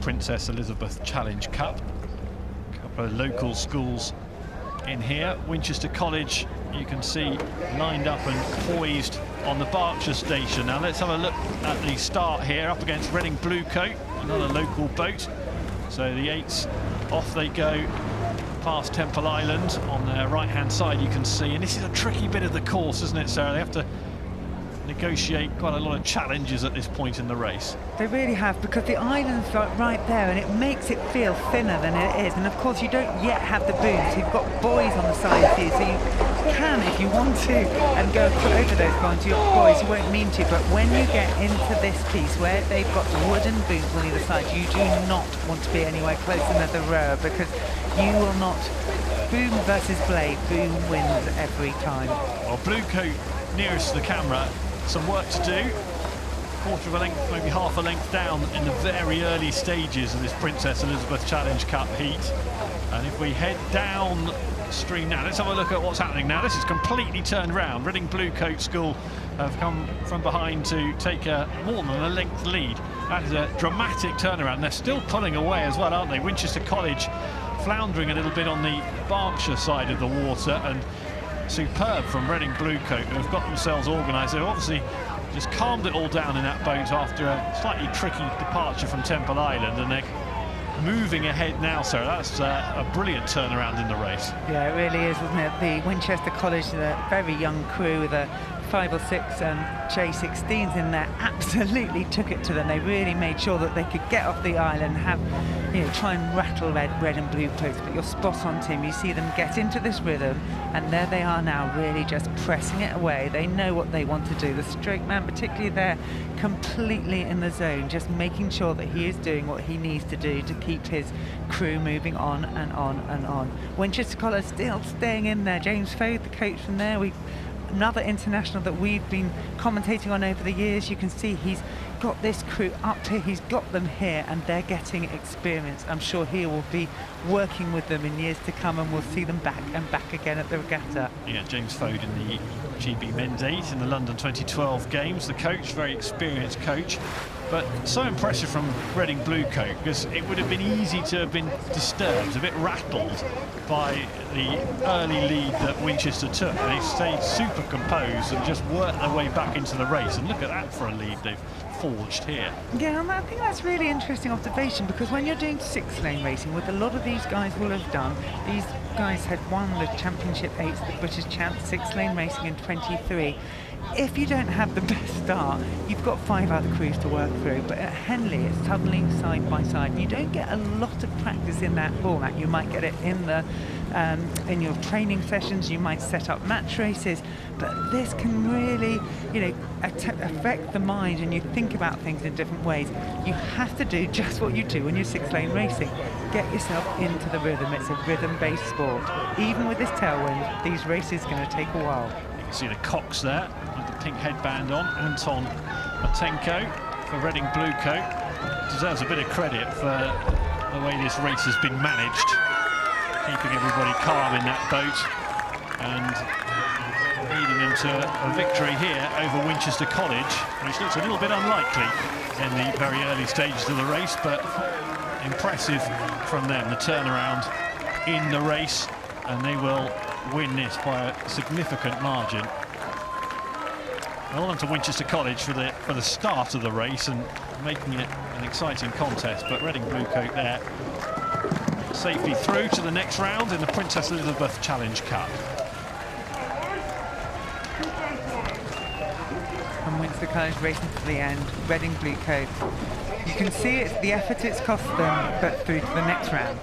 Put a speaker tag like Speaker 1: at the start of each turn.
Speaker 1: Princess Elizabeth Challenge Cup. A couple of local schools in here. Winchester College, you can see, lined up and poised on the Berkshire station. Now let's have a look at the start here, up against Reading Bluecoat, another local boat. So the eights, off they go past Temple Island. On their right-hand side you can see, and this is a tricky bit of the course, isn't it, Sarah? They have to negotiate quite a lot of challenges at this point in the race.
Speaker 2: They really have, because the island's right there and it makes it feel thinner than it is, and of course you don't yet have the booms. You've got buoys on the side of you, so you can, if you want to, and go over those points. Your buoys, you won't mean to, but when you get into this piece where they've got wooden booms on either side, you do not want to be anywhere closer than the rower, because you will not. Boom versus blade, boom wins every time.
Speaker 1: Well, Bluecoat nearest to the camera, some work to do. Quarter of a length, maybe half a length down in the very early stages of this Princess Elizabeth Challenge Cup heat. And if we head downstream now, let's have a look at what's happening now. This is completely turned round. Reading Bluecoat School have come from behind to take more than a length lead. That is a dramatic turnaround. They're still pulling away as well, aren't they? Winchester College floundering a little bit on the Berkshire side of the water, and superb from Reading Bluecoat, who have got themselves organised. They've obviously just calmed it all down in that boat after a slightly tricky departure from Temple Island, and they're moving ahead now, Sarah. That's a brilliant turnaround in the race.
Speaker 2: Yeah, it really is, isn't it? The Winchester College, a very young crew with a 5 or 6 J16s in there, absolutely took it to them. They really made sure that they could get off the island, have, try and rattle red and blue coats. But you're spot on, Tim. You see them get into this rhythm, and there they are now, really just pressing it away. They know what they want to do. The stroke man, particularly there, completely in the zone, just making sure that he is doing what he needs to do to keep his crew moving on and on and on. Winchester College still staying in there. James Fode, the coach from there, another international that we've been commentating on over the years. You can see he's got this crew up here, he's got them here, and they're getting experience. I'm sure he will be working with them in years to come, and we'll see them back and back again at the regatta.
Speaker 1: Yeah, James Fode in the GB Men's 8 in the London 2012 games. The coach, very experienced coach, but so impressive from Reading Bluecoat, because it would have been easy to have been disturbed, a bit rattled by the early lead that Winchester took. They stayed super composed and just worked their way back into the race, and look at that for a lead they've forged here.
Speaker 2: Yeah, and I think that's really interesting observation, because when you're doing 6-lane racing, what a lot of these guys will have done, these guys had won the Championship 8, the British Champs 6-lane racing in 23. If you don't have the best start, you've got 5 other crews to work through, but at Henley it's tunneling side by side. You don't get a lot of practice in that format. You might get it in your training sessions, you might set up match races, but this can really, affect the mind, and you think about things in different ways. You have to do just what you do when you're 6-lane racing. Get yourself into the rhythm. It's a rhythm-based sport. Even with this tailwind, these races are going to take a while.
Speaker 1: You can see the Cox there with the pink headband on. Anton Matenko for Reading Bluecoat deserves a bit of credit for the way this race has been managed, keeping everybody calm in that boat and leading them to a victory here over Winchester College, which looks a little bit unlikely in the very early stages of the race, but impressive from them, the turnaround in the race, and they will win this by a significant margin. Well done to Winchester College for the start of the race and making it an exciting contest, but Reading Bluecoat there safely through to the next round in the Princess Elizabeth Challenge Cup.
Speaker 2: And Winchester College racing to the end. Reading Bluecoat, you can see it's the effort it's cost them, but through to the next round.